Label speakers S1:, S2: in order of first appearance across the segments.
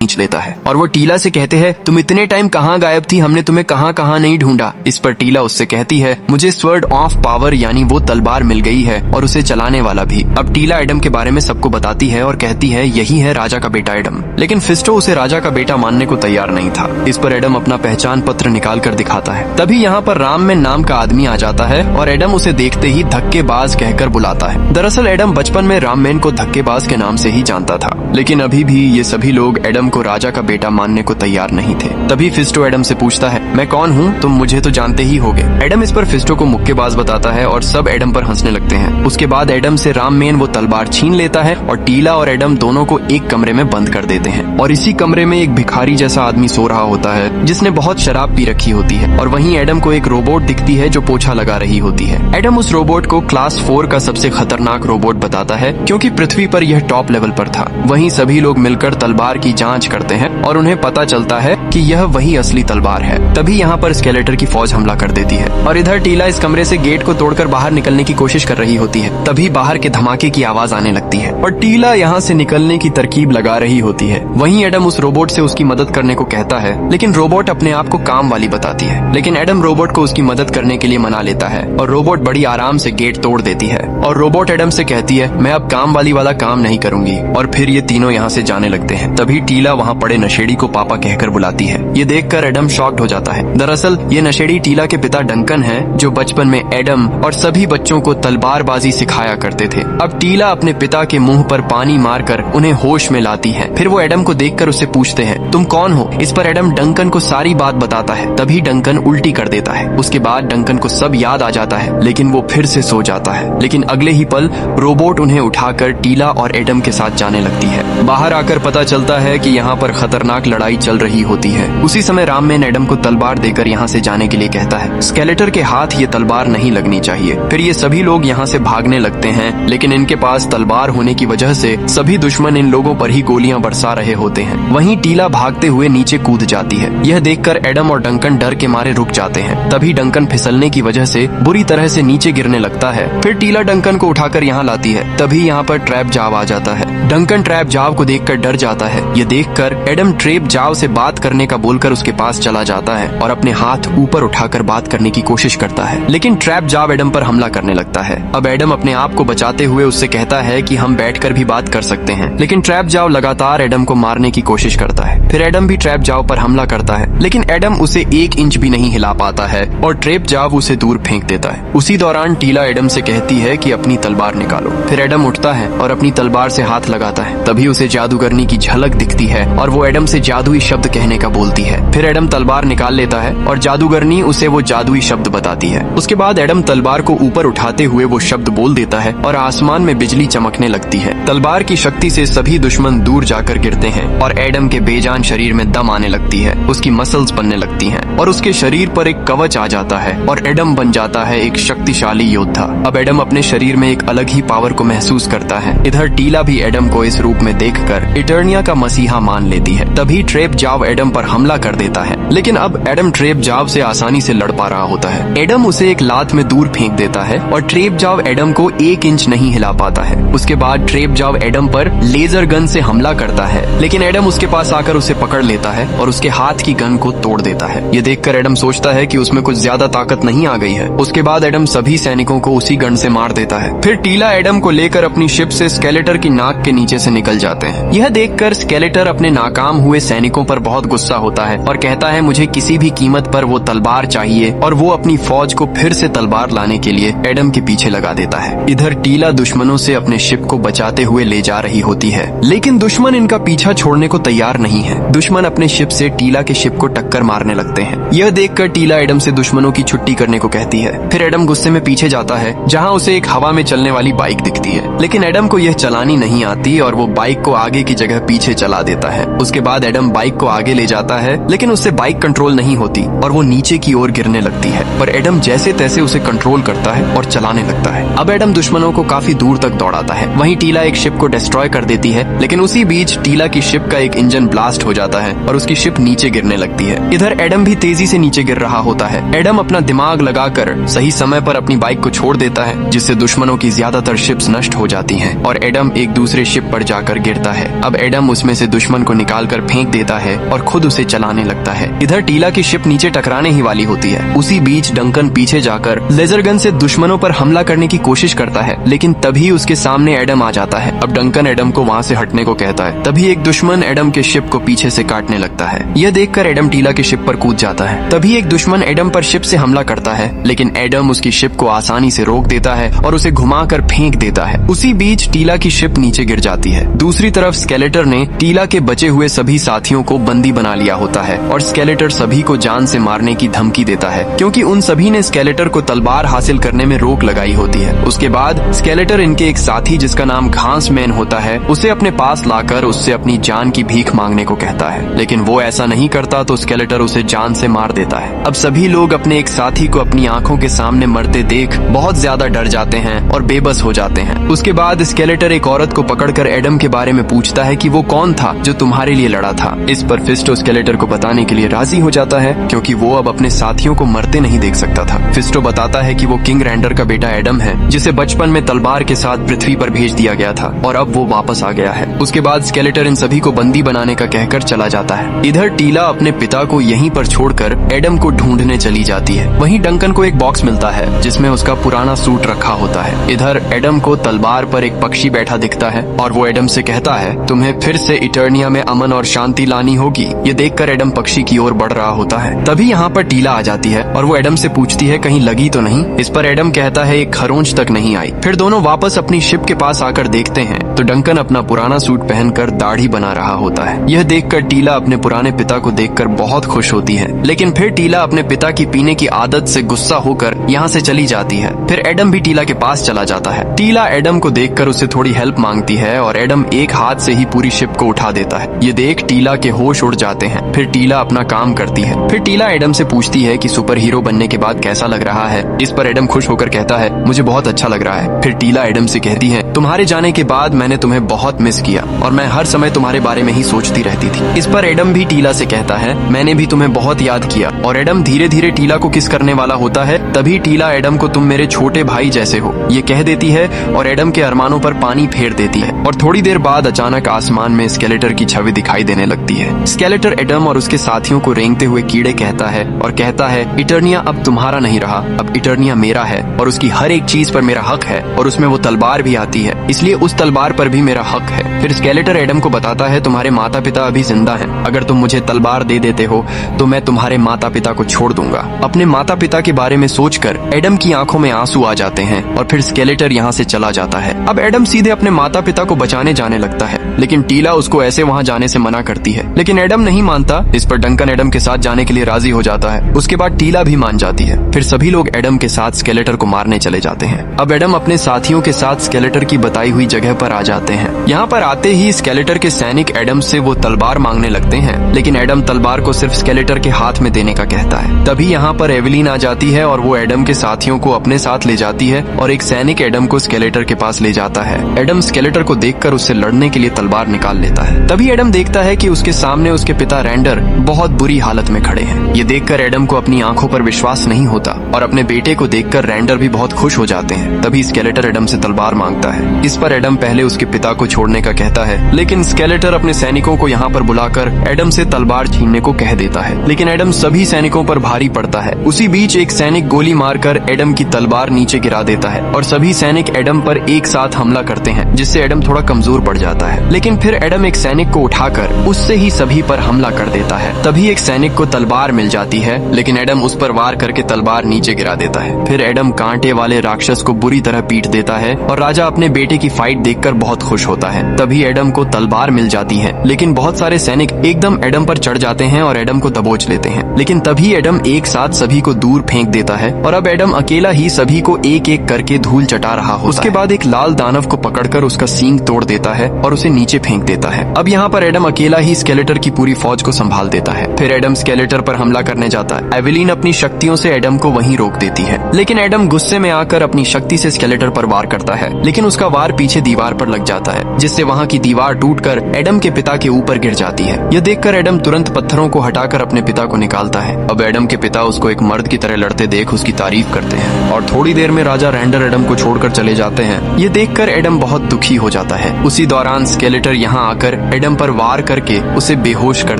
S1: खींच लेता है और वो टीला से कहते हैं, तुम इतने टाइम कहाँ गायब थी, हमने तुम्हें कहाँ कहाँ नहीं ढूंढा। इस पर टीला उससे कहती है, मुझे स्वर्ड ऑफ पावर यानी वो तलवार मिल गई है और उसे चलाने वाला भी। अब टीला एडम के बारे में सबको बताती है और कहती है यही है राजा का बेटा एडम। लेकिन फिस्टो उसे राजा का बेटा मानने को तैयार नहीं था। इस पर एडम अपना पहचान पत्र निकाल कर दिखाता है। तभी यहाँ पर राममैन नाम का आदमी आ जाता है और एडम उसे देखते ही धक्केबाज कहकर बुलाता है। दरअसल एडम बचपन में राममैन को धक्केबाज के नाम से ही जानता था, लेकिन अभी भी ये सभी लोग एडम को राजा का बेटा मानने को तैयार नहीं थे। तभी फिस्टो एडम से पूछता है, मैं कौन हूँ, तुम मुझे तो जानते ही होगे। एडम इस पर फिस्टो को मुक्केबाज बताता है और सब एडम पर हंसने लगते हैं। उसके बाद एडम से राममैन वो तलवार छीन लेता है और टीला और एडम दोनों को एक कमरे में बंद कर देते हैं। और इसी कमरे में एक भिखारी जैसा आदमी सो रहा होता है जिसने बहुत शराब पी रखी होती है। और वहीं एडम को एक रोबोट दिखती है जो पोछा लगा रही होती है। एडम उस रोबोट को क्लास 4 का सबसे खतरनाक रोबोट बताता है क्योंकि पृथ्वी पर यह टॉप लेवल पर था। वहीं सभी लोग मिलकर तलवार की जांच करते हैं और उन्हें पता चलता है कि यह वही असली तलवार है। तभी यहाँ पर स्केलेटर की फौज हमला कर देती है और इधर टीला इस कमरे से गेट को तोड़कर बाहर निकलने की कोशिश कर रही होती है। तभी बाहर के धमाके की आवाज आने लगती है और टीला यहाँ से निकलने की तरकीब लगा रही होती है। वहीं एडम उस रोबोट से उसकी मदद करने को कहता है, लेकिन रोबोट अपने आप को काम वाली बताती है। लेकिन एडम रोबोट को उसकी मदद करने के लिए मना लेता है और रोबोट बड़ी आराम से गेट तोड़ देती है। और रोबोट एडम से कहती है, मैं अब काम वाली वाला काम नहीं करूंगी। और फिर ये तीनों यहाँ से जाने लगते हैं। तभी टीला वहाँ पड़े नशेड़ी को पापा कहकर बुलाती है। ये देखकर एडम शॉक्ड हो जाता है। दरअसल ये नशेड़ी टीला के पिता डंकन है, जो बचपन में एडम और सभी बच्चों को तलवारबाजी सिखाया करते थे। अब टीला अपने पिता के मुंह पर पानी मारकर उन्हें होश में लाती है। फिर वो एडम को देखकर उससे पूछते हैं, तुम कौन हो। इस पर एडम डंकन को सारी बात बताता है। तभी डंकन उल्टी कर देता है। उसके बाद डंकन को सब याद आ जाता है, लेकिन वो फिर से सो जाता है। लेकिन अगले ही पल रोबोट उन्हें उठाकर टीला और एडम के साथ जाने लगती है। बाहर आकर पता चलता है कि यहाँ पर खतरनाक लड़ाई चल रही होती है। उसी समय राममैन एडम को तलवार देकर यहाँ से जाने के लिए कहता है। स्केलेटर के हाथ ये तलवार नहीं लगनी चाहिए। फिर ये सभी लोग यहाँ से भागने लगते हैं, लेकिन इनके पास तलवार होने की वजह से सभी दुश्मन इन लोगों पर ही गोलियां बरसा रहे होते हैं। वहीं टीला भागते हुए नीचे कूद जाती है। यह देखकर एडम और डंकन डर के मारे रुक जाते हैं। तभी डंकन फिसलने की वजह से बुरी तरह से नीचे गिरने लगता है। फिर टीला डंकन को उठाकर यहाँ लाती है। तभी यहाँ पर ट्रैप जाव आ जाता है। डंकन ट्रैप जाव को देखकर डर जाता है। ये देखकर एडम ट्रैप जाव से बात करने का बोलकर उसके पास चला जाता है और अपने हाथ ऊपर उठाकर बात करने की कोशिश करता है, लेकिन ट्रैप जाव एडम पर हमला करने लगता है। अब एडम अपने आप को बचाते हुए उससे कहता है कि हम बैठकर भी बात कर सकते हैं, लेकिन ट्रैप जाव लगातार एडम को मारने की कोशिश करता है। फिर एडम भी ट्रैप जाव पर हमला करता है, लेकिन एडम उसे 1 इंच भी नहीं हिला पाता है और ट्रैप जाव उसे दूर फेंक देता है। उसी दौरान टीला एडम से कहती है कि अपनी तलवार निकालो। फिर एडम उठता है और अपनी तलवार से हाथ लगाता है। तभी उसे जादूगरनी की झलक दिखती है और वो एडम से जादुई शब्द कहने का बोलती है। फिर एडम तलवार निकाल लेता है और जादूगरनी उसे वो जादुई शब्द बताती है। उसके बाद एडम तलवार को ऊपर उठाते हुए वो शब्द बोल देता है और आसमान में बिजली चमकने लगती है। तलवार की शक्ति से सभी दुश्मन दूर जाकर गिरते हैं और एडम के बेजान शरीर में दम आने लगती है। उसकी मसल्स बनने लगती हैं और उसके शरीर पर एक कवच आ जाता है और एडम बन जाता है एक शक्तिशाली योद्धा। अब एडम अपने शरीर में एक अलग ही पावर को महसूस करता है। इधर टीला भी एडम को इस रूप में देखकर इटर्निया का मसीहा मान लेती है। तभी ट्रैप जाव एडम पर हमला कर देता है, लेकिन अब एडम ट्रैप जाव से आसानी से लड़ पा रहा होता है। एडम उसे एक लात में दूर फेंक देता है और ट्रैप जाव एडम को 1 इंच नहीं हिला पाता है। उसके बाद ट्रैप जाव एडम पर लेजर गन से हमला करता है, लेकिन एडम उसके पास आकर उसे पकड़ लेता है और उसके हाथ की गन को तोड़ देता है। ये देखकर एडम सोचता है कि उसमें कुछ ज्यादा ताकत नहीं आ गई है। उसके बाद एडम सभी सैनिकों को उसी गन से मार देता है। फिर टीला एडम को लेकर अपनी शिप से स्केलेटर की नाक के नीचे से निकल जाते हैं। यह देखकर स्केलेटर अपने नाकाम हुए सैनिकों पर बहुत गुस्सा होता है और कहता है, मुझे किसी भी कीमत पर वो तलवार चाहिए। और वो अपनी फौज को फिर से तलवार लाने के लिए एडम के पीछे लगा देता है। इधर टीला दुश्मनों से अपने शिप को बचाते हुए ले जा रही होती है, लेकिन दुश्मन इनका पीछा छोड़ने को तैयार नहीं है। दुश्मन अपने शिप से टीला के शिप को टक्कर मारने लगते हैं। यह देखकर टीला एडम से दुश्मनों की छुट्टी करने को कहती है। फिर एडम गुस्से में पीछे जाता है, जहाँ उसे एक हवा में चलने वाली बाइक दिखती है, लेकिन एडम को यह चलानी नहीं आती और वो बाइक को आगे की जगह पीछे चला देता है। उसके बाद एडम बाइक को आगे ले जाता है, लेकिन उससे बाइक कंट्रोल नहीं होती और वो नीचे की ओर गिरने लगती है। पर एडम जैसे तैसे उसे कंट्रोल करता है और चलाने लगता है। अब एडम दुश्मनों को काफी दूर तक दौड़ाता है। वहीं टीला एक शिप को डिस्ट्रॉय कर देती है, लेकिन उसी बीच टीला की शिप का एक इंजन ब्लास्ट हो जाता है और उसकी शिप नीचे गिरने लगती है। इधर एडम भी तेजी से नीचे गिर रहा होता है। एडम अपना दिमाग लगाकर सही समय पर अपनी बाइक को छोड़ देता है, जिससे दुश्मनों की ज्यादातर शिप्स नष्ट हो जाती हैं और एडम एक दूसरे शिप शिप पर जाकर गिरता है। अब एडम उसमें से दुश्मन को निकालकर फेंक देता है और खुद उसे चलाने लगता है। इधर टीला की शिप नीचे टकराने ही वाली होती है। उसी बीच डंकन पीछे जाकर लेजर गन से दुश्मनों पर हमला करने की कोशिश करता है, लेकिन तभी उसके सामने एडम आ जाता है। अब डंकन एडम को वहाँ से हटने को कहता है। तभी एक दुश्मन एडम के शिप को पीछे से काटने लगता है। यह देखकर एडम टीला की शिप पर कूद जाता है। तभी एक दुश्मन एडम पर शिप से हमला करता है, लेकिन एडम उसकी शिप को आसानी से रोक देता है और उसे घुमाकर फेंक देता है। उसी बीच टीला की शिप नीचे गिर जाती है। दूसरी तरफ स्केलेटर ने टीला के बचे हुए सभी साथियों को बंदी बना लिया होता है और स्केलेटर सभी को जान से मारने की धमकी देता है, क्योंकि उन सभी ने स्केलेटर को तलवार हासिल करने में रोक लगाई होती है। उसके बाद स्केलेटर इनके एक साथी जिसका नाम घास मैन होता है उसे अपने पास लाकर उससे अपनी जान की भीख मांगने को कहता है, लेकिन वो ऐसा नहीं करता तो स्केलेटर उसे जान से मार देता है। अब सभी लोग अपने एक साथी को अपनी आंखों के सामने मरते देख बहुत ज्यादा डर जाते हैं और बेबस हो जाते हैं। उसके बाद स्केलेटर एक औरत को पकड़कर एडम के बारे में पूछता है कि वो कौन था जो तुम्हारे लिए लड़ा था। इस पर फिस्टो स्केलेटर को बताने के लिए राजी हो जाता है, क्योंकि वो अब अपने साथियों को मरते नहीं देख सकता था। फिस्टो बताता है कि वो किंग रैंडर का बेटा एडम है, जिसे बचपन में तलवार के साथ पृथ्वी पर भेज दिया गया था और अब वो वापस आ गया है। उसके बाद स्केलेटर इन सभी को बंदी बनाने का कहकर चला जाता है। इधर टीला अपने पिता को यहीं पर छोड़कर एडम को ढूंढने चली जाती है। वहीं डंकन को एक बॉक्स मिलता है जिसमें उसका पुराना सूट रखा होता है। इधर एडम को तलवार पर एक पक्षी बैठा दिखता है और वो एडम से कहता है तुम्हें फिर से इटर्निया में अमन और शांति लानी होगी। ये देखकर एडम पक्षी की ओर बढ़ रहा होता है। तभी यहाँ पर टीला आ जाती है और वो एडम से पूछती है कहीं लगी तो नहीं। इस पर एडम कहता है एक खरोंच तक नहीं आई। फिर दोनों वापस अपनी शिप के पास आकर देखते हैं तो डंकन अपना पुराना सूट पहनकर दाढ़ी बना रहा होता है। यह देखकर टीला अपने पुराने पिता को देखकर बहुत खुश होती है, लेकिन फिर टीला अपने पिता की पीने की आदत से गुस्सा होकर यहाँ से चली जाती है। फिर एडम भी टीला के पास चला जाता है। टीला एडम को देखकर उससे थोड़ी हेल्प मांगती है और एडम एक हाथ से ही पूरी शिप को उठा देता है। ये देख टीला के होश उड़ जाते हैं। फिर टीला अपना काम करती है। फिर टीला एडम से पूछती है कि सुपर हीरो बनने के बाद कैसा लग रहा है। इस पर एडम खुश होकर कहता है मुझे बहुत अच्छा लग रहा है। फिर टीला एडम से कहती है तुम्हारे जाने के बाद मैंने तुम्हें बहुत मिस किया और मैं हर समय तुम्हारे बारे में ही सोचती रहती थी। इस पर एडम भी टीला से कहता है मैंने भी तुम्हें बहुत याद किया और एडम धीरे धीरे टीला को किस करने वाला होता है। तभी टीला एडम को तुम मेरे छोटे भाई जैसे हो ये कह देती है और एडम के अरमानों पर पानी फेर देती है। और थोड़ी देर बाद अचानक आसमान में स्केलेटर की छवि दिखाई देने लगती है। स्केलेटर एडम और उसके साथियों को रेंगते हुए कीड़े कहता है और कहता है इटर्निया अब तुम्हारा नहीं रहा, अब इटर्निया मेरा है और उसकी हर एक चीज पर मेरा हक है और उसमें वो तलवार भी आती है, इसलिए उस तलवार पर भी मेरा हक है। फिर स्केलेटर एडम को बताता है तुम्हारे माता पिता अभी जिंदा हैं, अगर तुम मुझे तलवार दे देते हो तो मैं तुम्हारे माता पिता को छोड़ दूंगा। अपने माता पिता के बारे में सोचकर एडम की आंखों में आंसू आ जाते हैं और फिर स्केलेटर यहाँ से चला जाता है। अब एडम सीधे अपने माता पिता को बचाने जाने लगता है, लेकिन टीला उसको ऐसे वहाँ जाने से मना करती है, लेकिन एडम नहीं मानता। इस पर डंकन एडम के साथ जाने के लिए राजी हो जाता है। उसके बाद टीला भी मान जाती है। फिर सभी लोग एडम के साथ स्केलेटर को मारने चले जाते हैं। अब एडम अपने साथियों के साथ स्केलेटर की बताई हुई जगह पर आ जाते हैं। यहाँ पर आते ही स्केलेटर के सैनिक एडम से वो तलवार मांगने लगते हैं, लेकिन एडम तलवार को सिर्फ स्केलेटर के हाथ में देने का कहता है। तभी यहाँ पर एवेलिन आ जाती है और वो एडम के साथियों को अपने साथ ले जाती है और एक सैनिक एडम को स्केलेटर के पास ले जाता है। एडम स्केलेटर को देखकर उससे लड़ने के लिए तलवार निकाल लेता है। तभी एडम देखता है कि उसके सामने उसके पिता रैंडर बहुत बुरी हालत में खड़े हैं। ये देखकर एडम को अपनी आंखों पर विश्वास नहीं होता और अपने बेटे को देखकर रैंडर भी बहुत खुश हो जाते हैं। तभी स्केलेटर एडम से तलवार मांगता है। इस पर एडम पहले उसके पिता को छोड़ने का कहता है, लेकिन स्केलेटर अपने सैनिकों को यहाँ पर बुलाकर एडम से तलवार छीनने को कह देता है, लेकिन एडम सभी सैनिकों पर भारी पड़ता है। उसी बीच एक सैनिक गोली मारकर एडम की तलवार नीचे गिरा देता है और सभी सैनिक एडम पर एक साथ हमला करते हैं, जिससे एडम थोड़ा कमजोर पड़ जाता है। लेकिन फिर एडम एक सैनिक को उठाकर उससे ही सभी पर हमला कर देता है। तभी एक सैनिक को तलवार मिल जाती है, लेकिन एडम उस पर वार करके तलवार नीचे गिरा देता है। फिर एडम कांटे वाले राक्षस को बुरी तरह पीट देता है और राजा अपने बेटे की फाइट देखकर बहुत खुश होता है। तभी एडम को तलवार मिल जाती है, लेकिन बहुत सारे सैनिक एकदम एडम पर चढ़ जाते हैं और एडम को दबोच लेते हैं। लेकिन तभी एडम एक साथ सभी को दूर फेंक देता है और अब एडम अकेला ही सभी को एक एक करके धूल चटा रहा होता है। उसके बाद एक लाल दानव को पकड़कर उसका सींग तोड़ देता है और उसे नीचे फेंक देता है। अब यहाँ पर एडम अकेला ही स्केलेटर की पूरी फौज को संभाल देता है। फिर एडम स्केलेटर पर हमला करने जाता है। एवेलिन अपनी शक्तियों से एडम को वहीं रोक देती है, लेकिन एडम गुस्से में आकर अपनी शक्ति से स्केलेटर पर वार करता है, लेकिन उसका वार पीछे दीवार पर लग जाता है, जिससे वहाँ की दीवार टूटकर एडम के पिता के ऊपर गिर जाती है। यह देखकर एडम तुरंत पत्थरों को हटाकर अपने पिता को निकालता है। अब एडम के पिता उसको एक मर्द की तरह लड़ते देख उसकी तारीफ करते हैं और थोड़ी देर में राजा रैंडर एडम को छोड़कर चले जाते हैं। ये देखकर एडम बहुत दुखी हो जाता है। जाता है। उसी दौरान स्केलेटर यहाँ आकर एडम पर वार करके उसे बेहोश कर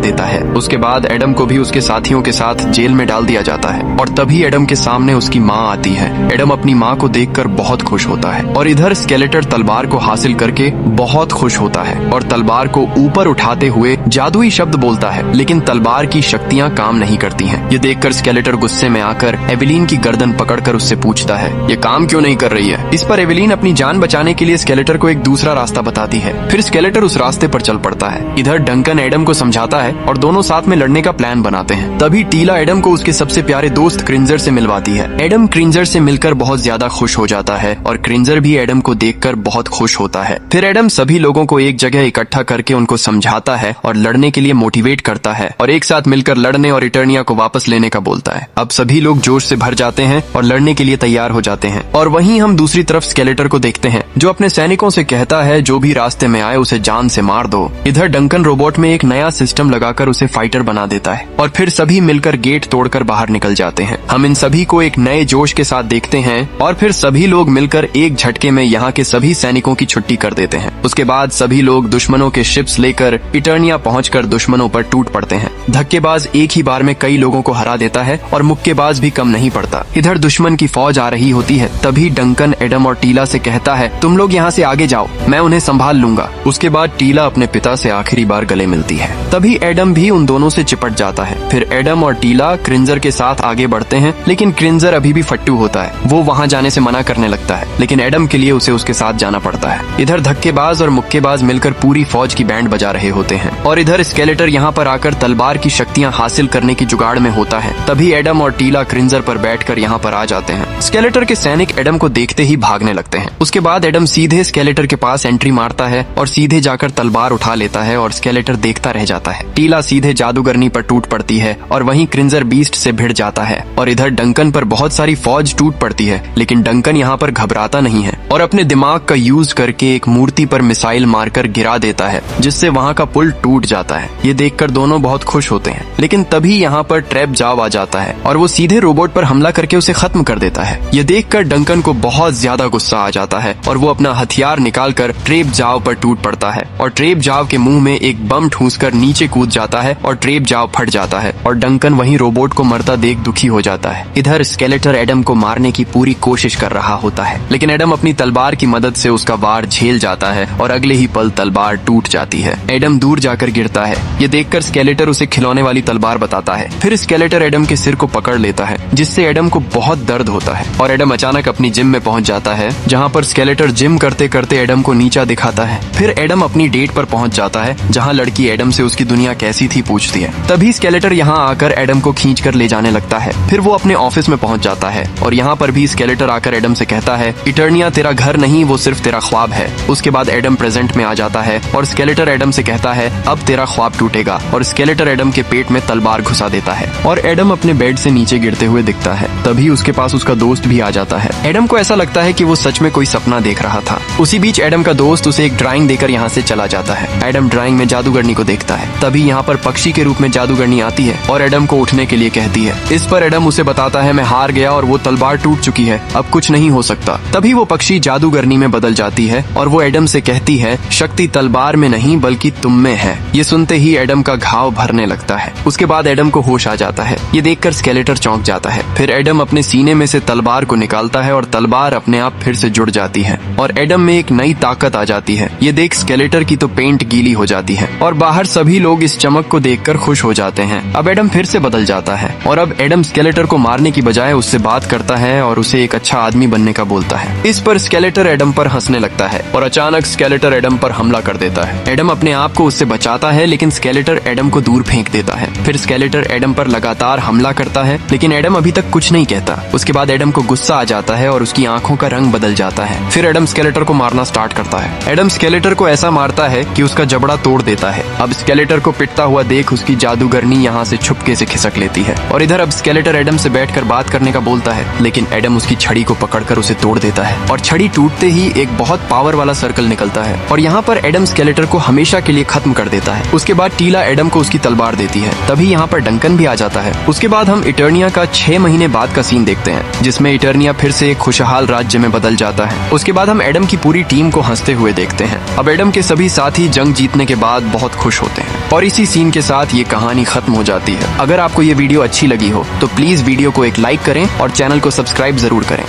S1: देता है। उसके बाद एडम को भी उसके साथियों के साथ जेल में डाल दिया जाता है और तभी एडम के सामने उसकी माँ आती है। एडम अपनी माँ को देखकर बहुत खुश होता है और इधर स्केलेटर तलवार को हासिल करके बहुत खुश होता है और तलवार को ऊपर उठाते हुए जादुई शब्द बोलता है, लेकिन तलवार की शक्तियाँ काम नहीं करती हैं। ये देखकर स्केलेटर गुस्से में आकर एवेलीन की गर्दन पकड़कर उससे पूछता है, ये काम क्यों नहीं कर रही है? इस पर एवेलीन अपनी जान बचाने के लिए स्केलेटर को एक दूसरा रास्ता बताती है। फिर स्केलेटर उस रास्ते पर चल पड़ता है। इधर डंकन एडम को समझाता है और दोनों साथ में लड़ने का प्लान बनाते हैं। तभी टीला एडम को उसके सबसे प्यारे दोस्त क्रिंजर से मिलवाती है। एडम क्रिंजर से मिलकर बहुत ज्यादा खुश हो जाता है और क्रिंजर भी एडम को देखकर बहुत खुश होता है। फिर एडम सभी लोगों को एक जगह इकट्ठा करके उनको समझाता है और लड़ने के लिए मोटिवेट करता है और एक साथ मिलकर लड़ने और इटर्निया को वापस लेने का बोलता है। अब सभी लोग जोश से भर जाते हैं और लड़ने के लिए तैयार हो जाते हैं। और वहीं हम दूसरी तरफ स्केलेटर को देखते हैं जो अपने सैनिकों से कहता है जो भी रास्ते में आए उसे जान से मार दो। इधर डंकन रोबोट में एक नया सिस्टम लगाकर उसे फाइटर बना देता है और फिर सभी मिलकर गेट तोड़कर बाहर निकल जाते हैं। हम इन सभी को एक नए जोश के साथ देखते हैं और फिर सभी लोग मिलकर एक झटके में यहाँ के सभी सैनिकों की छुट्टी कर देते हैं। उसके बाद सभी लोग दुश्मनों के शिप्स लेकर इटर्निया पहुंचकर दुश्मनों पर टूट पड़ते हैं। धक्केबाज एक ही बार में कई लोगों को हरा देता है और मुक्केबाज भी कम नहीं पड़ता। इधर दुश्मन की फौज आ रही होती है। तभी डंकन एडम और टीला से कहता है, तुम लोग यहाँ से आगे जाओ, मैं उन्हें संभाल लूंगा। उसके बाद टीला अपने पिता से आखिरी बार गले मिलती है। तभी एडम भी उन दोनों से चिपट जाता है। फिर एडम और टीला क्रिंजर के साथ आगे बढ़ते हैं, लेकिन क्रिंजर अभी भी फट्टू होता है। वो वहाँ जाने से मना करने लगता है, लेकिन एडम के लिए उसे उसके साथ जाना पड़ता है। इधर धक्केबाज और मुक्केबाज मिलकर पूरी फौज की बैंड बजा रहे होते हैं और इधर स्केलेटर यहाँ पर आकर तलवार की शक्तियाँ हासिल करने की जुगाड़ में होता है। तभी एडम और टीला क्रिंजर पर बैठकर यहाँ पर आ जाते हैं। स्केलेटर के सैनिक एडम को देखते ही भागने लगते हैं। उसके बाद एडम सीधे स्केलेटर के पास एंट्री मारता है और सीधे जाकर तलवार उठा लेता है और स्केलेटर देखता रह जाता है। टीला सीधे जादूगरनी पर टूट पड़ती है और वहीं क्रिंजर बीस्ट से भिड़ जाता है और इधर डंकन पर बहुत सारी फौज टूट पड़ती है, लेकिन डंकन यहाँ पर घबराता नहीं है और अपने दिमाग का यूज करके एक मूर्ति पर मिसाइल मारकर गिरा देता है, जिससे वहाँ का पुल टूट जाता है। ये देखकर दोनों बहुत खुश होते हैं, लेकिन तभी यहाँ पर ट्रैप जाव आ जाता है और वो सीधे रोबोट पर हमला करके उसे खत्म कर देता है। ये देखकर डंकन को बहुत ज्यादा गुस्सा आ जाता है और वो अपना हथियार निकालकर ट्रेप जाव पर टूट पड़ता है और ट्रेप जाव के मुंह में एक बम ठूंसकर नीचे कूद जाता है और ट्रेप जाव फट जाता है और डंकन वहीं रोबोट को मरता देख दुखी हो जाता है। इधर स्केलेटर एडम को मारने की पूरी कोशिश कर रहा होता है, लेकिन एडम अपनी तलवार की मदद से उसका वार झेल जाता है और अगले ही पल तलवार टूट जाती है। एडम दूर जाकर गिरता है। ये देखकर स्केलेटर उसे खिलौने वाली तलवार बताता है। फिर स्केलेटर एडम के सिर को पकड़ लेता है, जिससे एडम को बहुत दर्द होता है और एडम अचानक अपनी जिम में पहुंच जाता है, जहां पर स्केलेटर जिम करते करते एडम को नीचा दिखाता है। फिर एडम अपनी डेट पर पहुंच जाता है, जहां लड़की एडम से उसकी दुनिया कैसी थी पूछती है। तभी स्केलेटर यहां आकर एडम को खींच कर ले जाने लगता है। फिर वो अपने ऑफिस में पहुंच जाता है और यहाँ पर भी स्केलेटर आकर एडम से कहता है, इटर्निया तेरा घर नहीं, वो सिर्फ तेरा ख्वाब है। उसके बाद एडम प्रेजेंट में आ जाता है और स्केलेटर एडम से कहता है, अब तेरा ख्वाब टूटेगा, और स्केलेटर एडम के पेट में तलवार घुसा देता है और एडम अपने बेड से नीचे गिरते हुए दिखता है। तभी उसके पास उसका दोस्त भी आ जाता है। एडम को ऐसा लगता है कि वो सच में कोई सपना देख रहा था। उसी बीच एडम का दोस्त उसे एक ड्राइंग देकर यहाँ से चला जाता है। एडम ड्राइंग में जादूगरनी को देखता है। तभी यहाँ पर पक्षी के रूप में जादूगरनी आती है और एडम को उठने के लिए कहती है। इस पर एडम उसे बताता है, मैं हार गया और वो तलवार टूट चुकी है, अब कुछ नहीं हो सकता। तभी वो पक्षी जादूगरनी में बदल जाती है और वो एडम से कहती है, शक्ति तलवार में नहीं बल्कि तुम में है। ये सुनते ही एडम का घाव भरने लगता है। उसके बाद एडम को होश आ जाता है। ये देखकर स्केलेटर चौंक जाता है। फिर एडम अपने सीने में से तलवार को निकालता है और तलवार अपने आप फिर से जुड़ जाती है और एडम में एक नई ताकत आ जाती है। ये देख स्केलेटर की तो पेंट गीली हो जाती है और बाहर सभी लोग इस चमक को देखकर खुश हो जाते हैं। अब एडम फिर से बदल जाता है और अब एडम स्केलेटर को मारने की बजाय उससे बात करता है और उसे एक अच्छा आदमी बनने का बोलता है। इस पर स्केलेटर एडम पर हंसने लगता है और अचानक स्केलेटर एडम पर हमला कर देता है। एडम अपने आप को उससे बचाता है, लेकिन स्केलेटर एडम को दूर फेंक देता है। फिर स्केलेटर एडम पर लगातार हमला करता है, लेकिन एडम अभी तक कुछ नहीं कहता। उसके बाद एडम को गुस्सा आ जाता है और उसकी आंखों का रंग बदल जाता है। फिर एडम स्केलेटर को मारना स्टार्ट करता है। एडम स्केलेटर को ऐसा मारता है कि उसका जबड़ा तोड़ देता है। अब स्केलेटर को पिटता हुआ देख उसकी जादूगरनी यहाँ से छुपके से खिसक लेती है और इधर अब स्केलेटर एडम से बैठकर बात करने का बोलता है, लेकिन एडम उसकी छड़ी को पकड़कर उसे तोड़ देता है और छड़ी टूटते ही एक बहुत पावर वाला सर्कल निकलता है और यहाँ पर एडम स्केलेटर को हमेशा के लिए खत्म कर देता है। उसके बाद टीला एडम को उसकी तलवार देती है। तभी यहाँ पर डंकन भी आ जाता है। उसके बाद हम इटर्निया का 6 महीने बाद का सीन देखते हैं, जिसमें इटर्निया फिर से एक खुशहाल राज्य में बदल जाता है। उसके बाद हम एडम की पूरी टीम को हंसते हुए देखते हैं। अब एडम के सभी साथी जंग जीतने के बाद बहुत खुश होते हैं और इसी सीन के साथ ये कहानी खत्म हो जाती है। अगर आपको ये वीडियो अच्छी लगी हो तो प्लीज वीडियो को एक लाइक करें और चैनल को सब्सक्राइब जरूर करें।